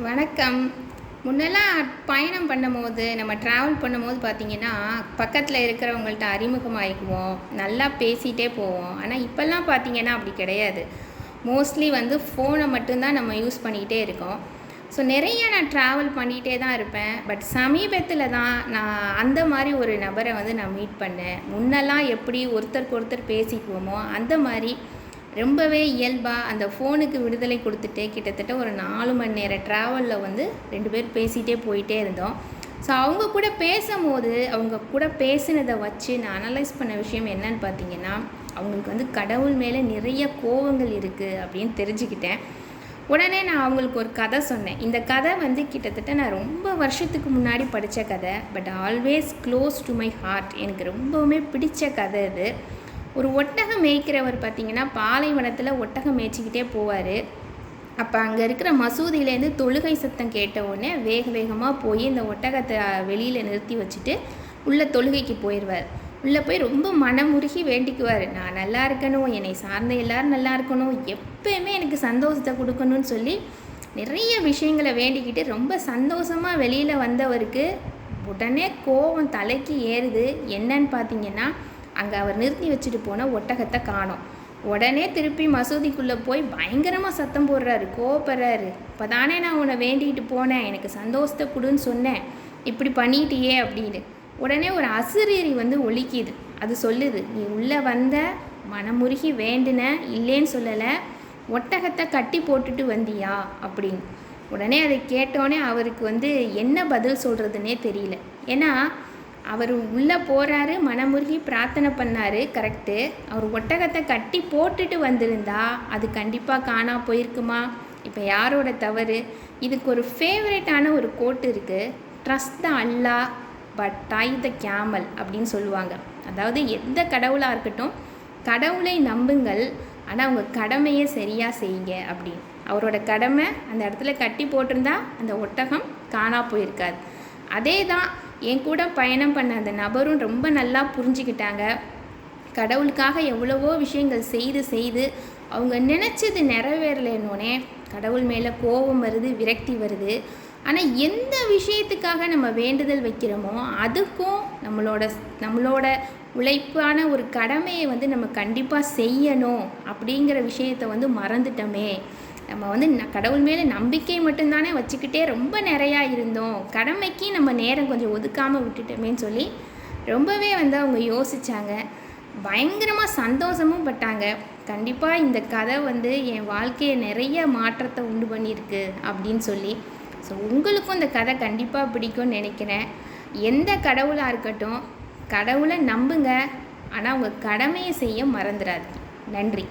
வணக்கம். முன்னெல்லாம் பயணம் பண்ணும்போது, நம்ம ட்ராவல் பண்ணும்போது பார்த்தீங்கன்னா, பக்கத்தில இருக்கிறவங்கள்ட்ட அறிமுகமாயிக்குவோம். நல்லா பேசிட்டே போவோம். ஆனா, இப்பல்லாம் பார்த்தீங்கன்னா அப்படி கிடையாது. மோஸ்ட்லி ஃபோனை மட்டும் தான் நம்ம யூஸ் பண்ணிக்கிட்டே இருக்கோம். ஸோ, நிறைய நான் ட்ராவல் பண்ணிகிட்டே தான் இருப்பேன். பட் சமீபத்தில தான் நான் அந்த மாரி ஒரு நபரை நான் மீட் பண்ணேன். முன்னெல்லாம் எப்படி ஒருத்தருக்கு ஒருத்தர் பேசிக்குவோமோ, அந்த மாரி ரொம்பவே இயல்பாக அந்த ஃபோனுக்கு விடுதலை கொடுத்துட்டு கிட்டத்தட்ட ஒரு 4 மணி நேர ட்ராவலில் 2 பேர் பேசிகிட்டே போயிட்டே இருந்தோம். ஸோ அவங்க கூட பேசும்போது அவங்க கூட பேசினதை வச்சு நான் அனலைஸ் பண்ண விஷயம் என்னன்னு பார்த்தீங்கன்னா, அவங்களுக்கு கடவுள் மேலே நிறைய கோவங்கள் இருக்குது அப்படின்னு தெரிஞ்சுக்கிட்டேன். உடனே நான் அவங்களுக்கு ஒரு கதை சொன்னேன். இந்த கதை கிட்டத்தட்ட நான் ரொம்ப வருஷத்துக்கு முன்னாடி படித்த கதை. But always close to my heart. எனக்கு ரொம்பவுமே பிடிச்ச கதை இது. ஒரு ஒட்டகம் மேய்க்கிறவர் பார்த்திங்கன்னா, பாலைவனத்தில் ஒட்டகம் மேய்ச்சிக்கிட்டே போவார். அப்போ அங்கே இருக்கிற மசூதியிலேருந்து தொழுகை சத்தம் கேட்ட உடனே வேக வேகமாக போய் இந்த ஒட்டகத்தை வெளியில் நிறுத்தி வச்சுட்டு உள்ளே தொழுகைக்கு போயிடுவார். உள்ளே போய் ரொம்ப மனமுருகி வேண்டிக்குவார். நான் நல்லா இருக்கணும், என்னை சார்ந்த எல்லோரும் நல்லா இருக்கணும், எப்போயுமே எனக்கு சந்தோஷத்தை கொடுக்கணும்னு சொல்லி நிறைய விஷயங்களை வேண்டிக்கிட்டு ரொம்ப சந்தோஷமாக வெளியில் வந்தவருக்கு உடனே கோபம் தலைக்கு ஏறுது. என்னன்னு பார்த்தீங்கன்னா, அங்கே அவர் நிறுத்தி வச்சுட்டு போன ஒட்டகத்தை காணோம். உடனே திருப்பி மசூதிக்குள்ளே போய் பயங்கரமாக சத்தம் போடுறாரு, கோபப்படுறாரு. இப்போ தானே நான் உன்னை வேண்டிகிட்டு போனேன், எனக்கு சந்தோஷத்தை கொடுன்னு சொன்னேன், இப்படி பண்ணிட்டியே அப்படின்னு. உடனே ஒரு அசிரீரி ஒலிக்குது. அது சொல்லுது, நீ உள்ளே வந்த, மனமுருகி வேண்டுன, இல்லைன்னு சொல்லலை, ஒட்டகத்தை கட்டி போட்டுட்டு வந்தியா அப்படின்னு. உடனே அதை கேட்டோடனே அவருக்கு என்ன பதில் சொல்கிறதுனே தெரியல. ஏன்னா அவர் உள்ளே போகிறாரு, மனமுருகி பிரார்த்தனை பண்ணார், கரெக்டு. அவர் ஒட்டகத்தை கட்டி போட்டுட்டு வந்திருந்தா அது கண்டிப்பாக காணா போயிருக்குமா? இப்போ யாரோட தவறு? இதுக்கு ஒரு ஃபேவரட்டான ஒரு கோட்டு இருக்குது. Trust the Allah but tie the camel அப்படின்னு சொல்லுவாங்க. அதாவது எந்த கடவுளாக இருக்கட்டும், கடவுளை நம்புங்கள், ஆனால் அவங்க கடமையை சரியாக செய்யுங்க அப்படின்னு. அவரோட கடமை அந்த இடத்துல கட்டி போட்டிருந்தா அந்த ஒட்டகம் காணா போயிருக்காது. அதே தான் என் கூட பயணம் பண்ண அந்த நபரும் ரொம்ப நல்லா புரிஞ்சுக்கிட்டாங்க. கடவுளுக்காக எவ்வளவோ விஷயங்கள் செய்து அவங்க நினச்சது நிறைவேறலைன்னொன்னே கடவுள் மேலே கோபம் வருது, விரக்தி வருது. ஆனால் எந்த விஷயத்துக்காக நம்ம வேண்டுதல் வைக்கிறோமோ அதுக்கும் நம்மளோட உழைப்பான ஒரு கடமையை நம்ம கண்டிப்பாக செய்யணும் அப்படிங்கிற விஷயத்தை மறந்துட்டோமே. நம்ம கடவுள் மேலே நம்பிக்கை மட்டும்தானே வச்சுக்கிட்டே ரொம்ப நிறையா இருந்தோம், கடமைக்கு நம்ம நேரம் கொஞ்சம் ஒதுக்காமல் விட்டுட்டோமேன்னு சொல்லி ரொம்பவே அவங்க யோசித்தாங்க. பயங்கரமாக சந்தோஷமும் பட்டாங்க. கண்டிப்பாக இந்த கதை என் வாழ்க்கையை நிறைய மாற்றத்தை உண்டு பண்ணியிருக்கு அப்படின்னு சொல்லி. ஸோ உங்களுக்கும் இந்த கதை கண்டிப்பாக பிடிக்கும்னு நினைக்கிறேன். எந்த கடவுளாக இருக்கட்டும், கடவுளை நம்புங்க, ஆனால் உங்கள் கடமையை செய்ய மறந்துடாதீங்க. நன்றி.